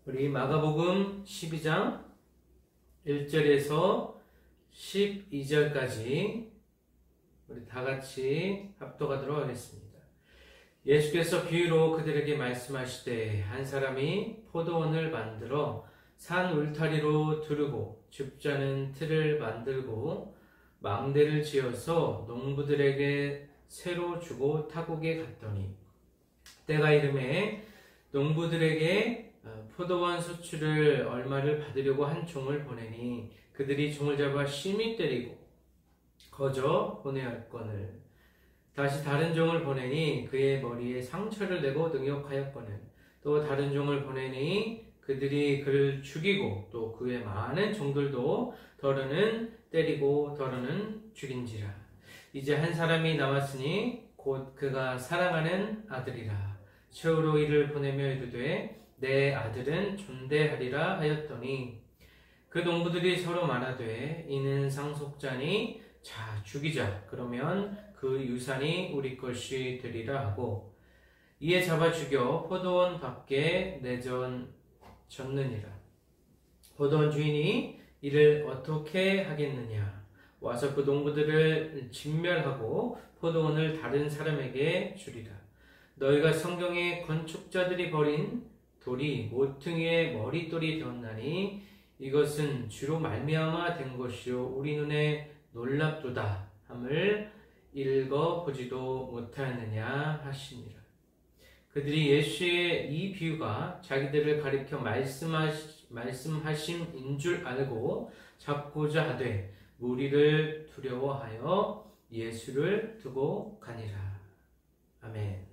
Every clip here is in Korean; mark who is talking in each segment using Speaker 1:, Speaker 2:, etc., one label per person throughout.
Speaker 1: 우리 마가복음 12장 1절에서 12절까지 우리 다 같이 합독하도록 하겠습니다. 예수께서 비유로 그들에게 말씀하시되 한 사람이 포도원을 만들어 산 울타리로 두르고 줍자는 틀을 만들고 망대를 지어서 농부들에게 새로 주고 타국에 갔더니 때가 이르매 농부들에게 포도원 수출을 얼마를 받으려고 한 종을 보내니 그들이 종을 잡아 심히 때리고 거저 보내었거늘 다시 다른 종을 보내니 그의 머리에 상처를 내고 능욕하였거늘 또 다른 종을 보내니 그들이 그를 죽이고 또 그의 많은 종들도 더러는 때리고 더러는 죽인지라. 이제 한 사람이 남았으니 곧 그가 사랑하는 아들이라. 최후로 이를 보내며 이르되 내 아들은 존대하리라 하였더니 그 농부들이 서로 말하되 이는 상속자니 자 죽이자 그러면 그 유산이 우리 것이 되리라 하고 이에 잡아 죽여 포도원 밖에 내던졌느니라. 포도원 주인이 이를 어떻게 하겠느냐 와서 그 농부들을 진멸하고 포도원을 다른 사람에게 주리라. 너희가 성경에 건축자들이 버린 돌이 모퉁이의 머릿돌이 되었나니 이것은 주로 말미암아 된 것이요 우리 눈에 놀랍도다 함을 읽어보지도 못하였느냐 하시니라. 그들이 예수의 이 비유가 자기들을 가리켜 말씀하심인 줄 알고 잡고자 하되 무리를 두려워하여 예수를 두고 가니라. 아멘.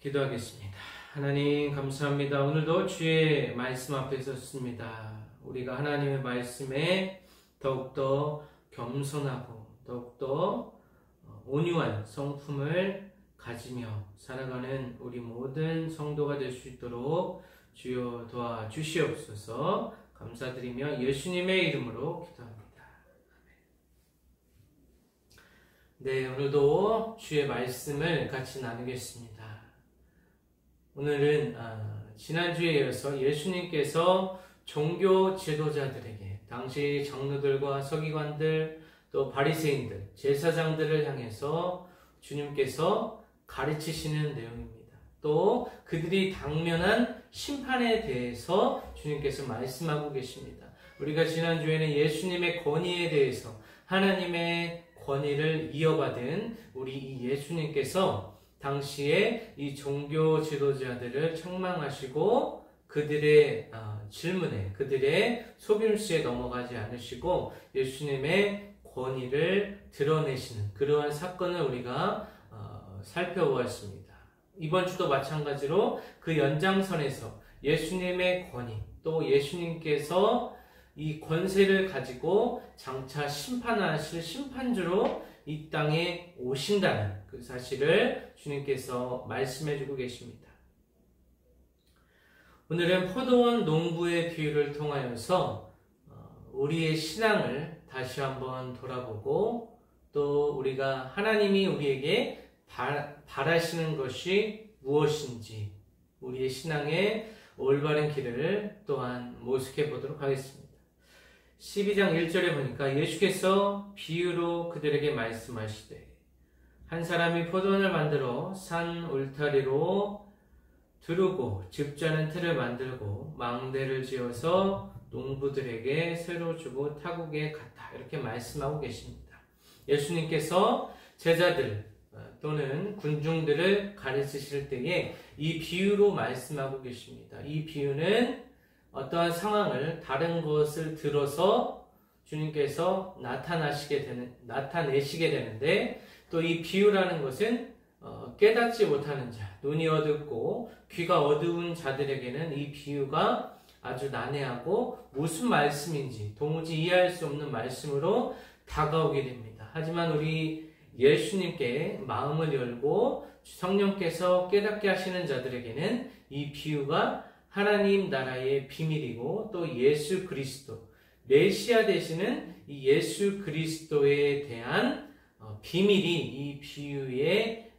Speaker 1: 기도하겠습니다. 하나님 감사합니다. 오늘도 주의 말씀 앞에 섰습니다. 우리가 하나님의 말씀에 더욱더 겸손하고 더욱더 온유한 성품을 가지며 살아가는 우리 모든 성도가 될 수 있도록 주여 도와주시옵소서. 감사드리며 예수님의 이름으로 기도합니다. 네, 오늘도 주의 말씀을 같이 나누겠습니다. 오늘은 지난주에 이어서 예수님께서 종교 지도자들에게 당시 장로들과 서기관들 또 바리새인들 제사장들을 향해서 주님께서 가르치시는 내용입니다. 또 그들이 당면한 심판에 대해서 주님께서 말씀하고 계십니다. 우리가 지난주에는 예수님의 권위에 대해서 하나님의 권위를 이어받은 우리 이 예수님께서 당시에 이 종교 지도자들을 책망하시고 그들의 질문에 그들의 속임수에 넘어가지 않으시고 예수님의 권위를 드러내시는 그러한 사건을 우리가 살펴보았습니다. 이번 주도 마찬가지로 그 연장선에서 예수님의 권위 또 예수님께서 이 권세를 가지고 장차 심판하실 심판주로 이 땅에 오신다는 그 사실을 주님께서 말씀해주고 계십니다. 오늘은 포도원 농부의 비유를 통하여서 우리의 신앙을 다시 한번 돌아보고 또 우리가 하나님이 우리에게 바라시는 것이 무엇인지 우리의 신앙의 올바른 길을 또한 모색해 보도록 하겠습니다. 12장 1절에 보니까 예수께서 비유로 그들에게 말씀하시되 한 사람이 포도원을 만들어 산 울타리로 두르고 줍자는 틀을 만들고 망대를 지어서 농부들에게 새로 주고 타국에 갔다 이렇게 말씀하고 계십니다. 예수님께서 제자들 또는 군중들을 가르치실 때에 이 비유로 말씀하고 계십니다. 이 비유는 어떠한 상황을 다른 것을 들어서 주님께서 나타내시게 되는데 또 이 비유라는 것은 깨닫지 못하는 자, 눈이 어둡고 귀가 어두운 자들에게는 이 비유가 아주 난해하고 무슨 말씀인지 도무지 이해할 수 없는 말씀으로 다가오게 됩니다. 하지만 우리 예수님께 마음을 열고 성령께서 깨닫게 하시는 자들에게는 이 비유가 하나님 나라의 비밀이고 또 예수 그리스도, 메시아 되시는 이 예수 그리스도에 대한 비밀이 이 비유의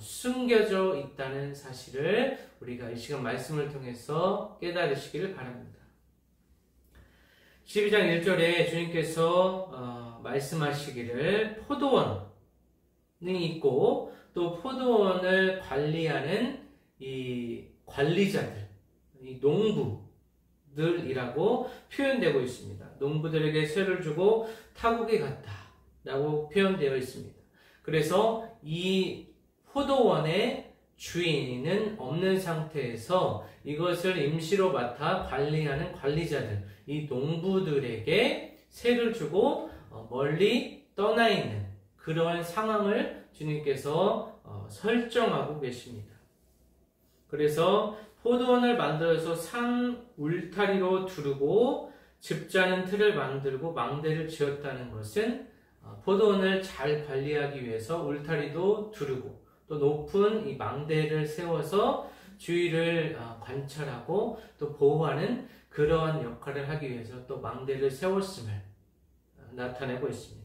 Speaker 1: 숨겨져 있다는 사실을 우리가 이 시간 말씀을 통해서 깨달으시기를 바랍니다. 12장 1절에 주님께서 말씀하시기를 포도원이 있고 또 포도원을 관리하는 이 관리자들, 이 농부들이라고 표현되고 있습니다. 농부들에게 쇠를 주고 타국에 갔다라고 표현되어 있습니다. 그래서 이 포도원의 주인은 없는 상태에서 이것을 임시로 맡아 관리하는 관리자들, 이 농부들에게 쇠를 주고 멀리 떠나 있는 그러한 상황을 주님께서 설정하고 계십니다. 그래서 포도원을 만들어서 산 울타리로 두르고 즙자는 틀을 만들고 망대를 지었다는 것은 포도원을 잘 관리하기 위해서 울타리도 두르고 또 높은 이 망대를 세워서 주위를 관찰하고 또 보호하는 그러한 역할을 하기 위해서 또 망대를 세웠음을 나타내고 있습니다.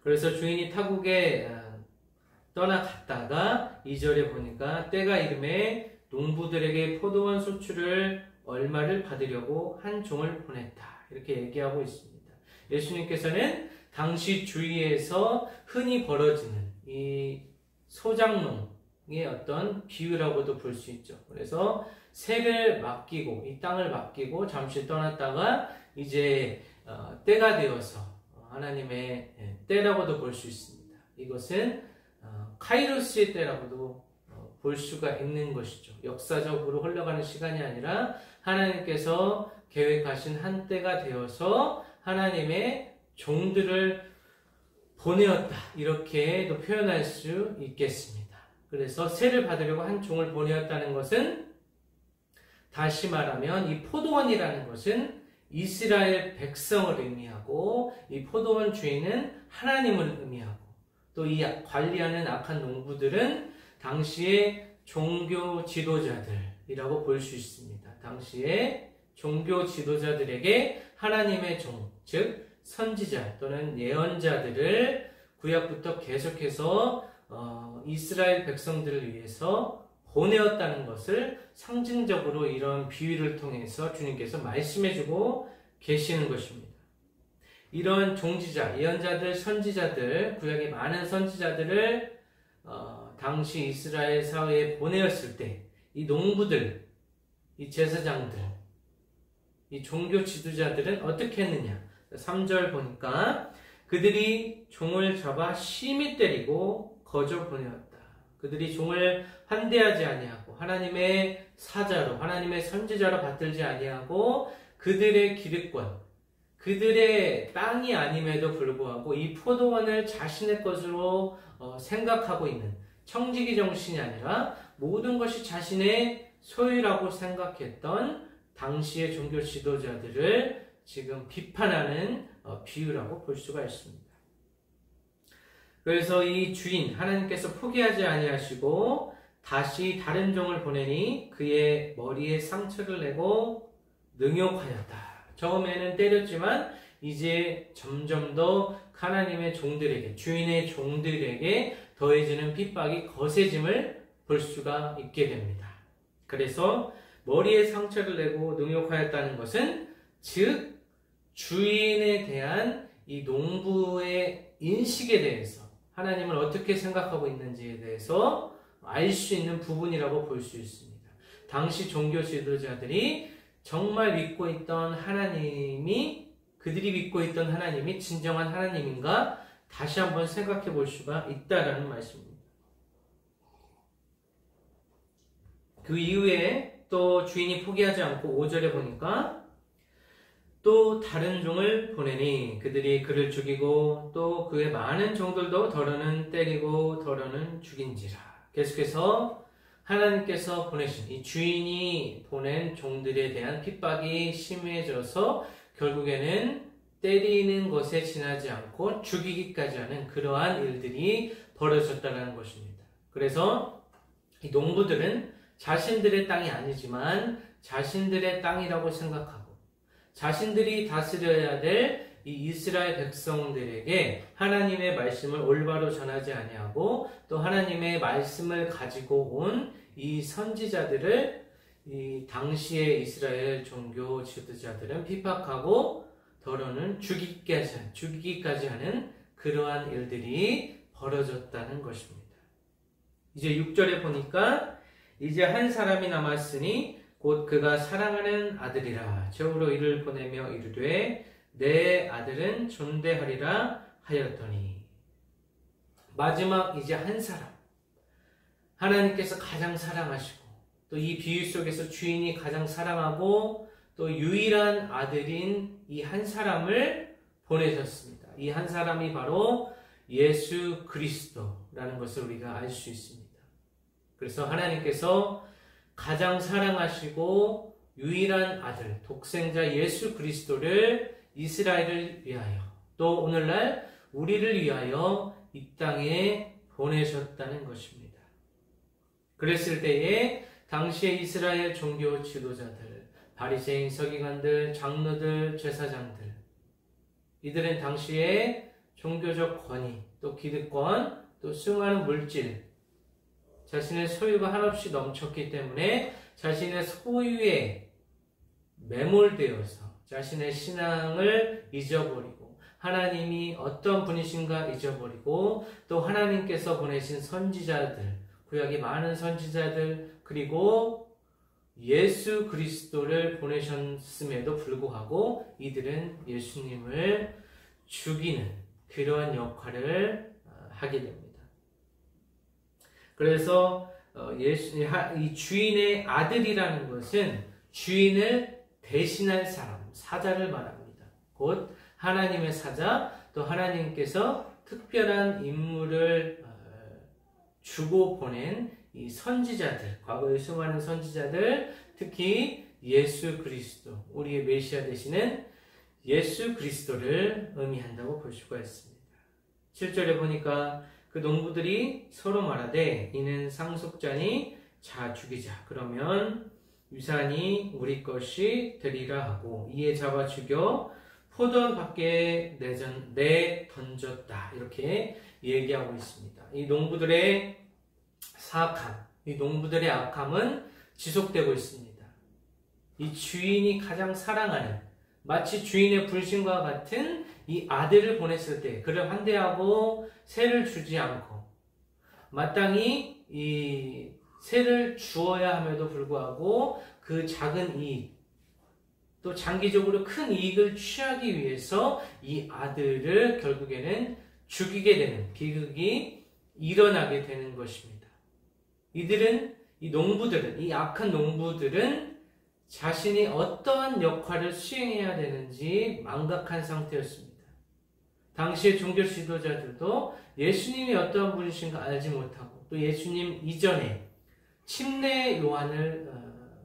Speaker 1: 그래서 주인이 타국에 떠나갔다가 2절에 보니까 때가 이름에 농부들에게 포도원 소출을 얼마를 받으려고 한 종을 보냈다. 이렇게 얘기하고 있습니다. 예수님께서는 당시 주위에서 흔히 벌어지는 이 소작농의 어떤 비유라고도 볼 수 있죠. 그래서 새를 맡기고 이 땅을 맡기고 잠시 떠났다가 이제 때가 되어서 하나님의 때라고도 볼 수 있습니다. 이것은 카이로스의 때라고도 볼 수가 있는 것이죠. 역사적으로 흘러가는 시간이 아니라 하나님께서 계획하신 한 때가 되어서 하나님의 종들을 보내었다. 이렇게도 표현할 수 있겠습니다. 그래서 세를 받으려고 한 종을 보내었다는 것은 다시 말하면 이 포도원이라는 것은 이스라엘 백성을 의미하고 이 포도원 주인은 하나님을 의미하고 또 이 관리하는 악한 농부들은 당시의 종교 지도자들이라고 볼 수 있습니다. 당시의 종교 지도자들에게 하나님의 종, 즉 선지자 또는 예언자들을 구약부터 계속해서 이스라엘 백성들을 위해서 보내었다는 것을 상징적으로 이런 비유를 통해서 주님께서 말씀해주고 계시는 것입니다. 이런 종지자, 예언자들, 선지자들, 구약의 많은 선지자들을 당시 이스라엘 사회에 보내었을 때 이 농부들, 이 제사장들, 이 종교 지도자들은 어떻게 했느냐? 3절 보니까 그들이 종을 잡아 심히 때리고 거저 보내었다. 그들이 종을 환대하지 아니하고 하나님의 사자로, 하나님의 선지자로 받들지 아니하고 그들의 기득권, 그들의 땅이 아님에도 불구하고 이 포도원을 자신의 것으로 생각하고 있는 청지기 정신이 아니라 모든 것이 자신의 소유라고 생각했던 당시의 종교 지도자들을 지금 비판하는 비유라고 볼 수가 있습니다. 그래서 이 주인 하나님께서 포기하지 아니하시고 다시 다른 종을 보내니 그의 머리에 상처를 내고 능욕하였다. 처음에는 때렸지만 이제 점점 더 하나님의 종들에게, 주인의 종들에게 더해지는 핍박이 거세짐을 볼 수가 있게 됩니다. 그래서 머리에 상처를 내고 능욕하였다는 것은 즉 주인에 대한 이 농부의 인식에 대해서 하나님을 어떻게 생각하고 있는지에 대해서 알 수 있는 부분이라고 볼 수 있습니다. 당시 종교 지도자들이 정말 믿고 있던 하나님이, 그들이 믿고 있던 하나님이 진정한 하나님인가 다시 한번 생각해 볼 수가 있다라는 말씀입니다. 그 이후에 또 주인이 포기하지 않고 5절에 보니까 또 다른 종을 보내니 그들이 그를 죽이고 또 그의 많은 종들도 더러는 때리고 더러는 죽인지라. 계속해서 하나님께서 보내신 이 주인이 보낸 종들에 대한 핍박이 심해져서 결국에는 때리는 것에 지나지 않고 죽이기까지 하는 그러한 일들이 벌어졌다는 것입니다. 그래서 이 농부들은 자신들의 땅이 아니지만 자신들의 땅이라고 생각하고 자신들이 다스려야 될 이 이스라엘 백성들에게 하나님의 말씀을 올바로 전하지 아니하고 또 하나님의 말씀을 가지고 온 이 선지자들을 이 당시의 이스라엘 종교 지도자들은 핍박하고 더러는 죽이기까지 하는 그러한 일들이 벌어졌다는 것입니다. 이제 6절에 보니까 이제 한 사람이 남았으니 곧 그가 사랑하는 아들이라 저으로 이를 보내며 이르되 내 아들은 존대하리라 하였더니 마지막 이제 한 사람 하나님께서 가장 사랑하시고 또 이 비유 속에서 주인이 가장 사랑하고 또 유일한 아들인 이 한 사람을 보내셨습니다. 이 한 사람이 바로 예수 그리스도라는 것을 우리가 알 수 있습니다. 그래서 하나님께서 가장 사랑하시고 유일한 아들, 독생자 예수 그리스도를 이스라엘을 위하여 또 오늘날 우리를 위하여 이 땅에 보내셨다는 것입니다. 그랬을 때에 당시의 이스라엘 종교 지도자들, 바리새인, 서기관들, 장로들, 제사장들 이들은 당시에 종교적 권위, 또 기득권, 또 수많은 물질 자신의 소유가 한없이 넘쳤기 때문에 자신의 소유에 매몰되어서 자신의 신앙을 잊어버리고 하나님이 어떤 분이신가 잊어버리고 또 하나님께서 보내신 선지자들 구약의 많은 선지자들 그리고 예수 그리스도를 보내셨음에도 불구하고 이들은 예수님을 죽이는 그러한 역할을 하게 됩니다. 그래서 이 주인의 아들이라는 것은 주인을 대신할 사람, 사자를 말합니다. 곧 하나님의 사자, 또 하나님께서 특별한 임무를 주고 보낸 이 선지자들, 과거의 수많은 선지자들, 특히 예수 그리스도, 우리의 메시아 되시는 예수 그리스도를 의미한다고 볼 수가 있습니다. 7절에 보니까 그 농부들이 서로 말하되 이는 상속자니 자 죽이자. 그러면 유산이 우리 것이 되리라 하고 이에 잡아 죽여 포도원 밖에 내던졌다. 이렇게 얘기하고 있습니다. 이 농부들의 사악함, 이 농부들의 악함은 지속되고 있습니다. 이 주인이 가장 사랑하는 마치 주인의 불신과 같은 이 아들을 보냈을 때 그를 환대하고 세를 주지 않고 마땅히 이 세를 주어야 함에도 불구하고 그 작은 이익 또 장기적으로 큰 이익을 취하기 위해서 이 아들을 결국에는 죽이게 되는 비극이 일어나게 되는 것입니다. 이 농부들은, 이 악한 농부들은 자신이 어떠한 역할을 수행해야 되는지 망각한 상태였습니다. 당시의 종교 지도자들도 예수님이 어떠한 분이신가 알지 못하고 또 예수님 이전에 침례 요한을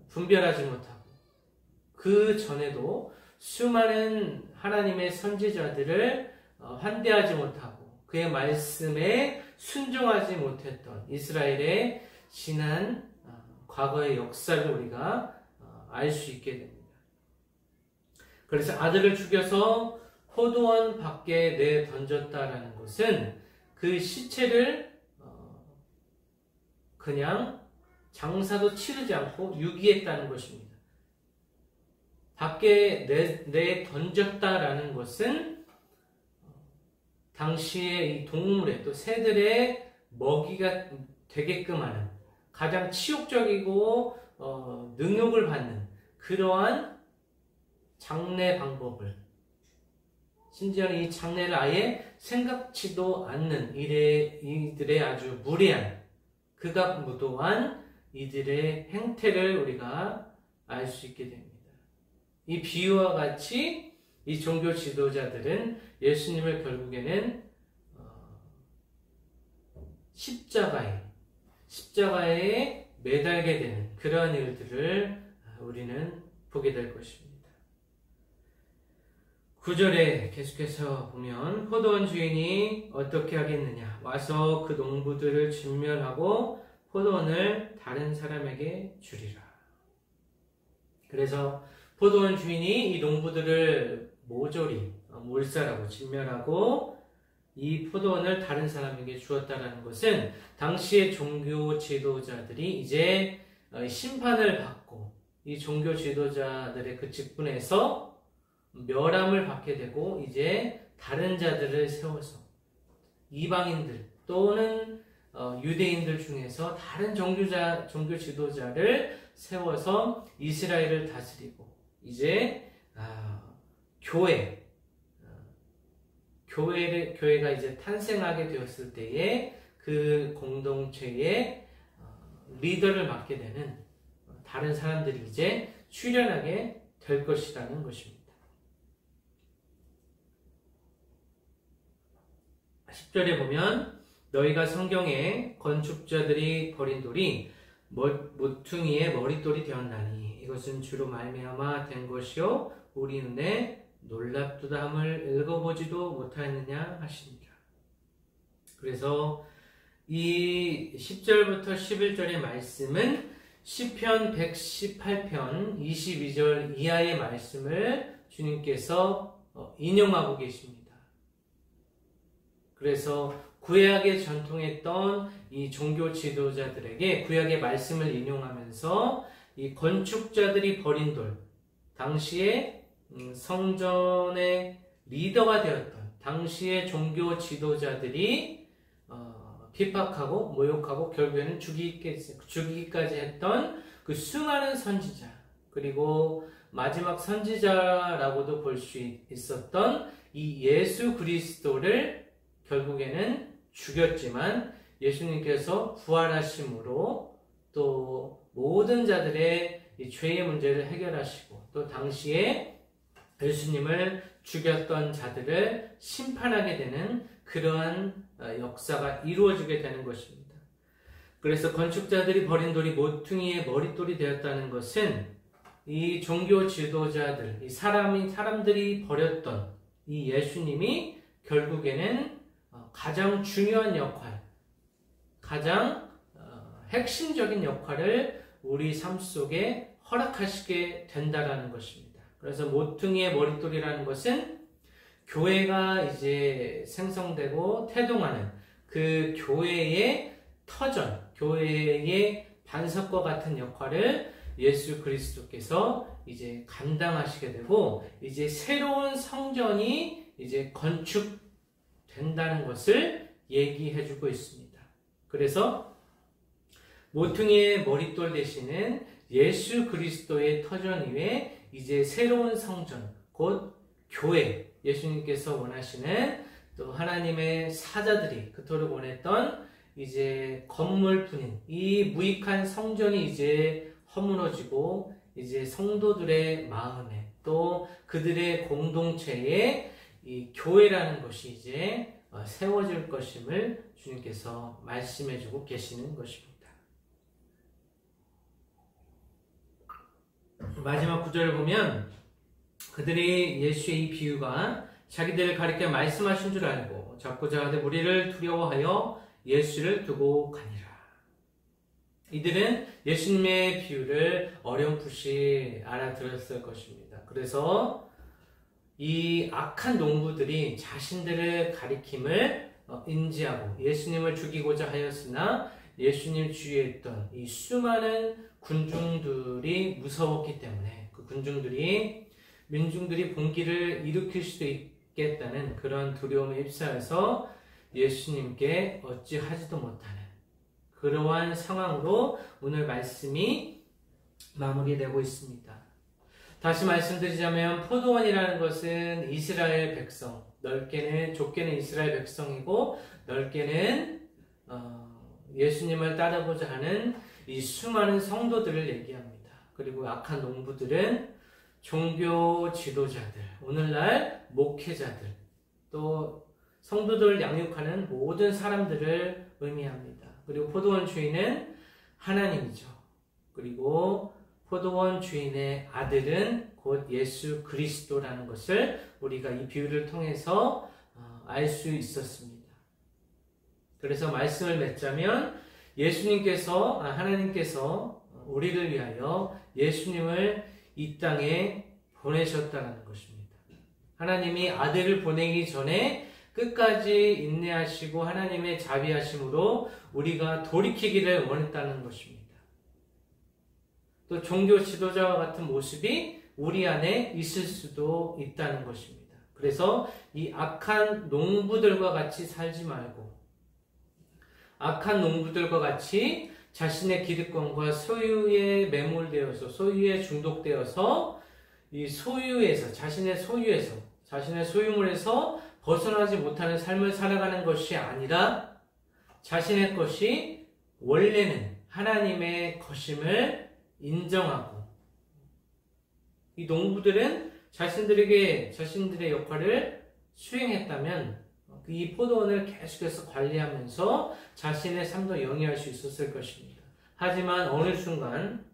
Speaker 1: 분별하지 못하고 그 전에도 수많은 하나님의 선지자들을 환대하지 못하고 그의 말씀에 순종하지 못했던 이스라엘의 지난 과거의 역사를 우리가 알 수 있게 됩니다. 그래서 아들을 죽여서 포도원 밖에 내던졌다라는 것은 그 시체를 그냥 장사도 치르지 않고 유기했다는 것입니다. 밖에 내던졌다라는 것은 당시의 이 동물의 또 새들의 먹이가 되게끔 하는 가장 치욕적이고 능욕을 받는 그러한 장례 방법을 심지어는 이 장례를 아예 생각지도 않는 이들의 아주 무례한 극악무도한 이들의 행태를 우리가 알 수 있게 됩니다. 이 비유와 같이 이 종교 지도자들은 예수님을 결국에는 십자가에 매달게 되는 그러한 일들을 우리는 보게 될 것입니다. 9절에 계속해서 보면 포도원 주인이 어떻게 하겠느냐 와서 그 농부들을 진멸하고 포도원을 다른 사람에게 주리라. 그래서 포도원 주인이 이 농부들을 모조리 몰살하고 진멸하고 이 포도원을 다른 사람에게 주었다라는 것은 당시의 종교 지도자들이 이제 심판을 받고 이 종교 지도자들의 그 직분에서 멸함을 받게 되고 이제 다른 자들을 세워서 이방인들 또는 유대인들 중에서 다른 종교 지도자를 세워서 이스라엘을 다스리고 이제 교회가 이제 탄생하게 되었을 때에 그 공동체의 리더를 맡게 되는 다른 사람들이 이제 출현하게 될 것이라는 것입니다. 10절에 보면 너희가 성경에 건축자들이 버린 돌이 모퉁이의 머릿돌이 되었나니 이것은 주로 말미암아 된 것이요 우리 눈에 놀랍도다함을 읽어보지도 못하였느냐 하시니라. 그래서 이 10절부터 11절의 말씀은 시편 118편 22절 이하의 말씀을 주님께서 인용하고 계십니다. 그래서 구약에 전통했던 이 종교 지도자들에게 구약의 말씀을 인용하면서 이 건축자들이 버린 돌, 당시에 성전의 리더가 되었던 당시의 종교 지도자들이 핍박하고 모욕하고 결국에는 죽이기까지 했던 그 수많은 선지자, 그리고 마지막 선지자라고도 볼 수 있었던 이 예수 그리스도를 결국에는 죽였지만 예수님께서 부활하심으로 또 모든 자들의 이 죄의 문제를 해결하시고 또 당시에 예수님을 죽였던 자들을 심판하게 되는 그러한 역사가 이루어지게 되는 것입니다. 그래서 건축자들이 버린 돌이 모퉁이의 머릿돌이 되었다는 것은 이 종교 지도자들, 이 사람들이 버렸던 이 예수님이 결국에는 가장 중요한 역할, 가장 핵심적인 역할을 우리 삶 속에 허락하시게 된다라는 것입니다. 그래서 모퉁이의 머릿돌이라는 것은 교회가 이제 생성되고 태동하는 그 교회의 터전, 교회의 반석과 같은 역할을 예수 그리스도께서 이제 감당하시게 되고 이제 새로운 성전이 이제 건축된다는 것을 얘기해주고 있습니다. 그래서 모퉁이의 머릿돌 대신은 예수 그리스도의 터전 위에 이제 새로운 성전, 곧 교회, 예수님께서 원하시는 또 하나님의 사자들이 그토록 원했던 이제 건물뿐인 이 무익한 성전이 이제 허물어지고 이제 성도들의 마음에 또 그들의 공동체에 이 교회라는 것이 이제 세워질 것임을 주님께서 말씀해주고 계시는 것입니다. 마지막 구절을 보면 그들이 예수의 이 비유가 자기들을 가리켜 말씀하신 줄 알고 잡고자 하되 무리를 두려워하여 예수를 두고 가니라. 이들은 예수님의 비유를 어렴풋이 알아들었을 것입니다. 그래서 이 악한 농부들이 자신들의 가리킴을 인지하고 예수님을 죽이고자 하였으나 예수님 주위에 있던 이 수많은 군중들이 무서웠기 때문에 그 민중들이 봉기를 일으킬 수도 있겠다는 그런 두려움에 휩싸여서 예수님께 어찌하지도 못하는 그러한 상황으로 오늘 말씀이 마무리되고 있습니다. 다시 말씀드리자면 포도원이라는 것은 이스라엘 백성, 좁게는 이스라엘 백성이고 넓게는 예수님을 따르고자 하는 이 수많은 성도들을 얘기합니다. 그리고 악한 농부들은 종교 지도자들, 오늘날 목회자들, 또 성도들을 양육하는 모든 사람들을 의미합니다. 그리고 포도원 주인은 하나님이죠. 그리고 포도원 주인의 아들은 곧 예수 그리스도라는 것을 우리가 이 비유를 통해서 알 수 있었습니다. 그래서 말씀을 맺자면 하나님께서 우리를 위하여 예수님을 이 땅에 보내셨다는 것입니다. 하나님이 아들을 보내기 전에 끝까지 인내하시고 하나님의 자비하심으로 우리가 돌이키기를 원했다는 것입니다. 또 종교 지도자와 같은 모습이 우리 안에 있을 수도 있다는 것입니다. 그래서 이 악한 농부들과 같이 살지 말고 악한 농부들과 같이 자신의 기득권과 소유에 매몰되어서 소유에 중독되어서 이 소유에서 자신의 소유물에서 벗어나지 못하는 삶을 살아가는 것이 아니라 자신의 것이 원래는 하나님의 것임을 인정하고 이 농부들은 자신들의 역할을 수행했다면 이 포도원을 계속해서 관리하면서 자신의 삶도 영위할 수 있었을 것입니다. 하지만 어느 순간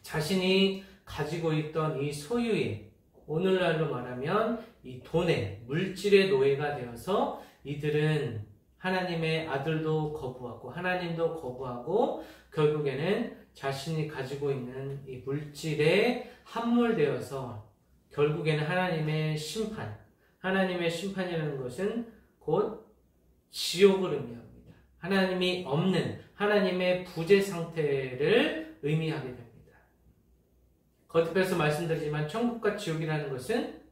Speaker 1: 자신이 가지고 있던 이 소유에 오늘날로 말하면 이 돈의 물질의 노예가 되어서 이들은 하나님의 아들도 거부하고 하나님도 거부하고 결국에는 자신이 가지고 있는 이 물질에 함몰되어서 결국에는 하나님의 심판이라는 것은 곧 지옥을 의미합니다. 하나님이 없는 하나님의 부재 상태를 의미하게 됩니다. 거듭해서 말씀드리지만 천국과 지옥이라는 것은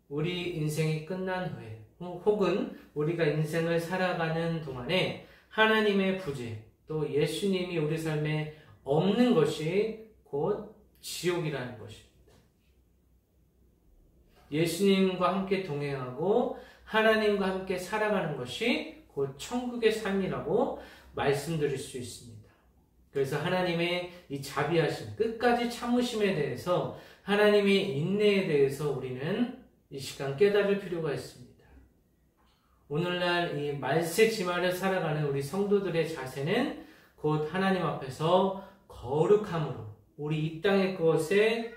Speaker 1: 우리 인생이 끝난 후에 혹은 우리가 인생을 살아가는 동안에 하나님의 부재 또 예수님이 우리 삶에 없는 것이 곧 지옥이라는 것입니다. 예수님과 함께 동행하고 하나님과 함께 살아가는 것이 곧 천국의 삶이라고 말씀드릴 수 있습니다. 그래서 하나님의 이 자비하심, 끝까지 참으심에 대해서 하나님의 인내에 대해서 우리는 이 시간 깨달을 필요가 있습니다. 오늘날 이 말세지마를 살아가는 우리 성도들의 자세는 곧 하나님 앞에서 거룩함으로 우리 이 땅의 것에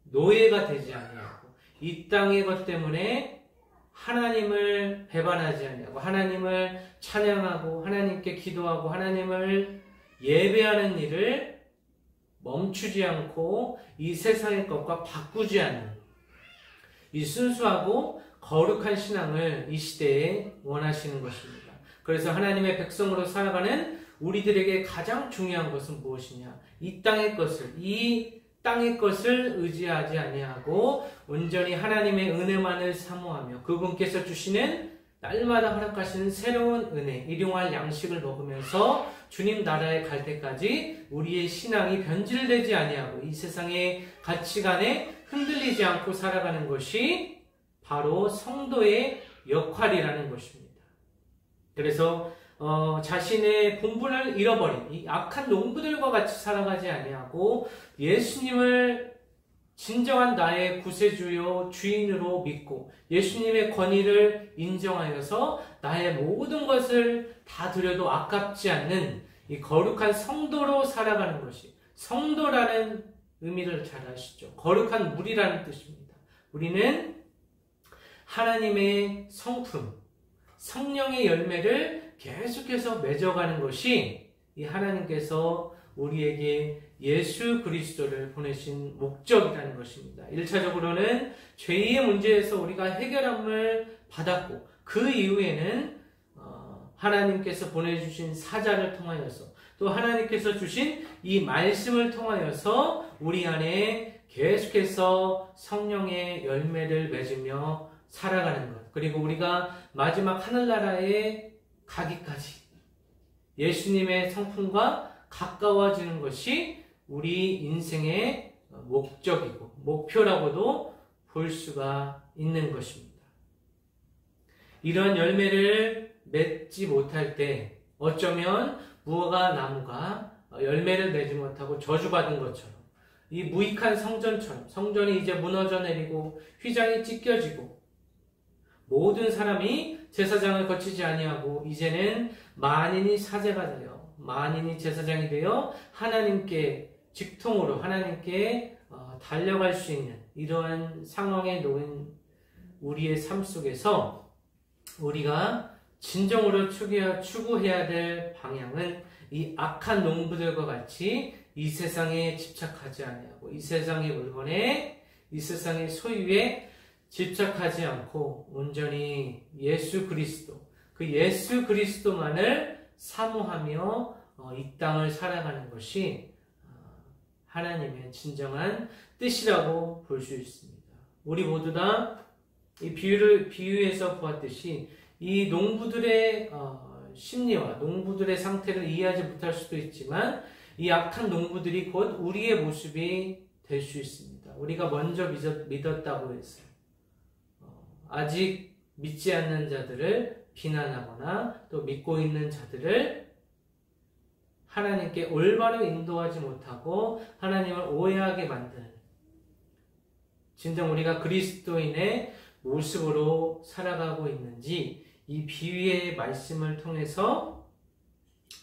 Speaker 1: 노예가 되지 아니하고 이 땅의 것 때문에 하나님을 배반하지 아니하고 하나님을 찬양하고 하나님께 기도하고 하나님을 예배하는 일을 멈추지 않고 이 세상의 것과 바꾸지 않는 이 순수하고 거룩한 신앙을 이 시대에 원하시는 것입니다. 그래서 하나님의 백성으로 살아가는 우리들에게 가장 중요한 것은 무엇이냐? 이 땅의 것을 의지하지 아니하고 온전히 하나님의 은혜만을 사모하며 그분께서 주시는 날마다 허락하시는 새로운 은혜, 일용할 양식을 먹으면서 주님 나라에 갈 때까지 우리의 신앙이 변질되지 아니하고 이 세상의 가치관에 흔들리지 않고 살아가는 것이 바로 성도의 역할이라는 것입니다. 그래서 자신의 본분을 잃어버린 이 악한 농부들과 같이 살아가지 아니하고 예수님을 진정한 나의 구세주요 주인으로 믿고 예수님의 권위를 인정하여서 나의 모든 것을 다 드려도 아깝지 않는 이 거룩한 성도로 살아가는 것이 성도라는 의미를 잘 아시죠? 거룩한 물이라는 뜻입니다. 우리는 하나님의 성품, 성령의 열매를 계속해서 맺어가는 것이 이 하나님께서 우리에게 예수 그리스도를 보내신 목적이라는 것입니다. 1차적으로는 죄의 문제에서 우리가 해결함을 받았고 그 이후에는 하나님께서 보내주신 사자를 통하여서 또 하나님께서 주신 이 말씀을 통하여서 우리 안에 계속해서 성령의 열매를 맺으며 살아가는 것, 그리고 우리가 마지막 하늘나라에 가기까지 예수님의 성품과 가까워지는 것이 우리 인생의 목적이고 목표라고도 볼 수가 있는 것입니다. 이런 열매를 맺지 못할 때 어쩌면 무화과 나무가 열매를 내지 못하고 저주받은 것처럼 이 무익한 성전처럼 성전이 이제 무너져 내리고 휘장이 찢겨지고 모든 사람이 제사장을 거치지 아니하고 이제는 만인이 사제가 되어 만인이 제사장이 되어 하나님께 직통으로 하나님께 달려갈 수 있는 이러한 상황에 놓인 우리의 삶 속에서 우리가 진정으로 추구해야 될 방향은 이 악한 농부들과 같이 이 세상에 집착하지 아니하고 이 세상의 물건에 이 세상의 소유에 집착하지 않고 온전히 예수 그리스도, 그 예수 그리스도만을 사모하며 이 땅을 살아가는 것이 하나님의 진정한 뜻이라고 볼 수 있습니다. 우리 모두 다 이 비유에서 보았듯이 이 농부들의 심리와 농부들의 상태를 이해하지 못할 수도 있지만 이 악한 농부들이 곧 우리의 모습이 될 수 있습니다. 우리가 먼저 믿었다고 해서 아직 믿지 않는 자들을 비난하거나 또 믿고 있는 자들을 하나님께 올바로 인도하지 못하고 하나님을 오해하게 만드는, 진정 우리가 그리스도인의 모습으로 살아가고 있는지 이 비유의 말씀을 통해서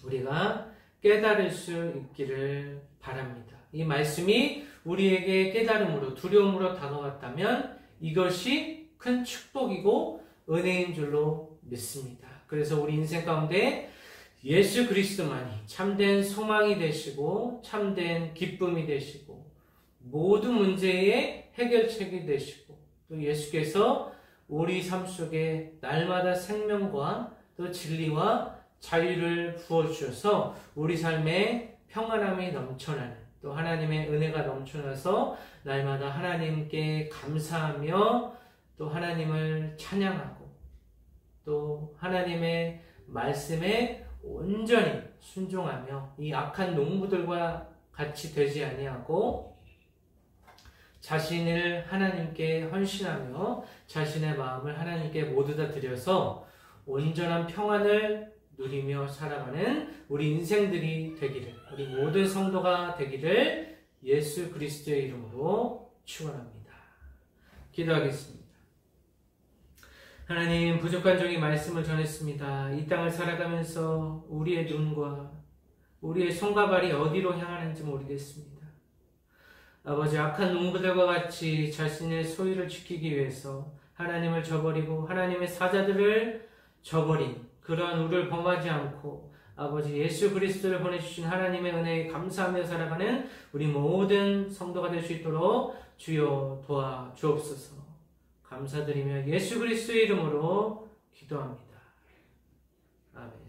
Speaker 1: 우리가 깨달을 수 있기를 바랍니다. 이 말씀이 우리에게 깨달음으로, 두려움으로 다가왔다면 이것이 큰 축복이고 은혜인 줄로 믿습니다. 그래서 우리 인생 가운데 예수 그리스도만이 참된 소망이 되시고 참된 기쁨이 되시고 모든 문제의 해결책이 되시고 또 예수께서 우리 삶 속에 날마다 생명과 또 진리와 자유를 부어주셔서 우리 삶에 평안함이 넘쳐나는, 또 하나님의 은혜가 넘쳐나서 날마다 하나님께 감사하며 또 하나님을 찬양하고 또 하나님의 말씀에 온전히 순종하며 이 악한 농부들과 같이 되지 아니하고 자신을 하나님께 헌신하며 자신의 마음을 하나님께 모두 다 드려서 온전한 평안을 누리며 살아가는 우리 인생들이 되기를, 우리 모든 성도가 되기를 예수 그리스도의 이름으로 축원합니다. 기도하겠습니다. 하나님, 부족한 종이 말씀을 전했습니다. 이 땅을 살아가면서 우리의 눈과 우리의 손과 발이 어디로 향하는지 모르겠습니다. 아버지, 악한 농부들과 같이 자신의 소유를 지키기 위해서 하나님을 저버리고 하나님의 사자들을 저버린 그러한 우를 범하지 않고 아버지 예수 그리스도를 보내주신 하나님의 은혜에 감사하며 살아가는 우리 모든 성도가 될 수 있도록 주여 도와주옵소서. 감사드리며 예수 그리스도의 이름으로 기도합니다. 아멘.